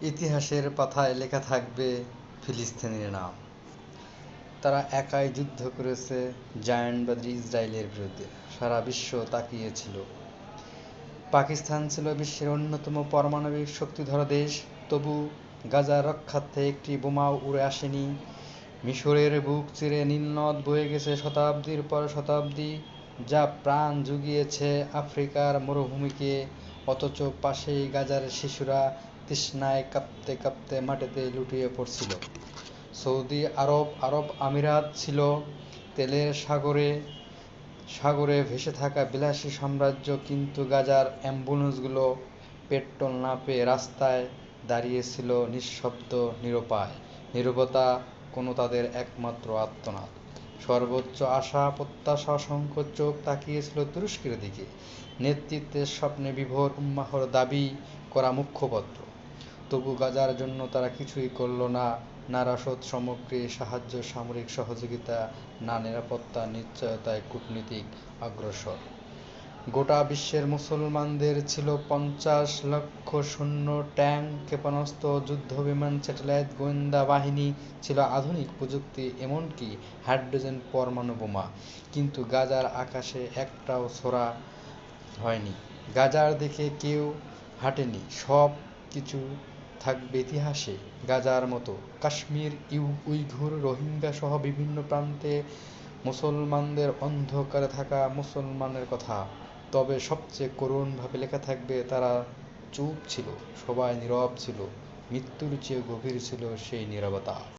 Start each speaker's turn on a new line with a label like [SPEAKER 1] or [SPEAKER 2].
[SPEAKER 1] ইতিহাসের পাতায় লেখা থাকবে ফিলিস্তিনের নাম। তারা একাই যুদ্ধ করেছে জায়ান্টবাদী ইসরায়েলের বিরুদ্ধে। সারা বিশ্ব তাকিয়ে ছিল। পাকিস্তান ছিল বিশ্বের অন্যতম পারমাণবিক শক্তিধর দেশ, তবু গাজার রক্ষার্থে একটি বোমাও উড়ে আসেনি। মিশরের বুক চিরে নীলনদ বয়ে গেছে শতাব্দীর পর শতাব্দী, যা প্রাণ জুগিয়েছে আফ্রিকার মরুভূমিকে। অথচ পাশেই গাজার শিশুরা তৃষ্ণায় কাঁপতে কাঁপতে মাটিতে লুটিয়ে পড়ছিল। সৌদি আরব আমিরাত ছিল তেলের সাগরে ভেসে থাকা বিলাসী সাম্রাজ্য, কিন্তু গাজার অ্যাম্বুলেন্সগুলো পেট্রোল না পেয়ে রাস্তায় দাঁড়িয়েছিল নিঃশব্দ, নিরুপায়। নীরবতা কোনো তাদের একমাত্র আর্তনাদ। সর্বোচ্চ আশা প্রত্যাশা অসংখ্য চোখ তাকিয়েছিল তুরস্কের দিকে। নেতৃত্বের স্বপ্নে বিভোর উম্মাহর দাবি করা মুখপত্র। তবু গাজার জন্য তারা কিছুই করল না। না রসদ সামগ্রী সাহায্য, সামরিক সহযোগিতা, না নিরাপত্তার নিশ্চয়তায় কূটনীতিক অগ্রসর। গোটা বিশ্বের মুসলমানদের ছিল 50 লক্ষ সৈন্য, ট্যাঙ্ক, ক্ষেপণাস্ত্র, যুদ্ধবিমান, স্যাটেলাইট, গোয়েন্দা বাহিনী, ছিল আধুনিক প্রযুক্তি, এমনকি হাইড্রোজেন পরমাণু বোমা। কিন্তু গাজার আকাশে একটাও ছোঁড়া হয়নি। গাজার দিকে কেউ হাঁটেনি। সব কিছু থাকবে ইতিহাসে গাজার মতো। কাশ্মীর, উইঘুর, রোহিঙ্গা সহ বিভিন্ন প্রান্তে মুসলমানদের, অন্ধকারে থাকা মুসলমানের কথা। তবে সবচেয়ে করুণভাবে লেখা থাকবে, তারা চুপ ছিল, সবাই নীরব ছিল। মৃত্যুর চেয়ে গভীর ছিল সেই নীরবতা।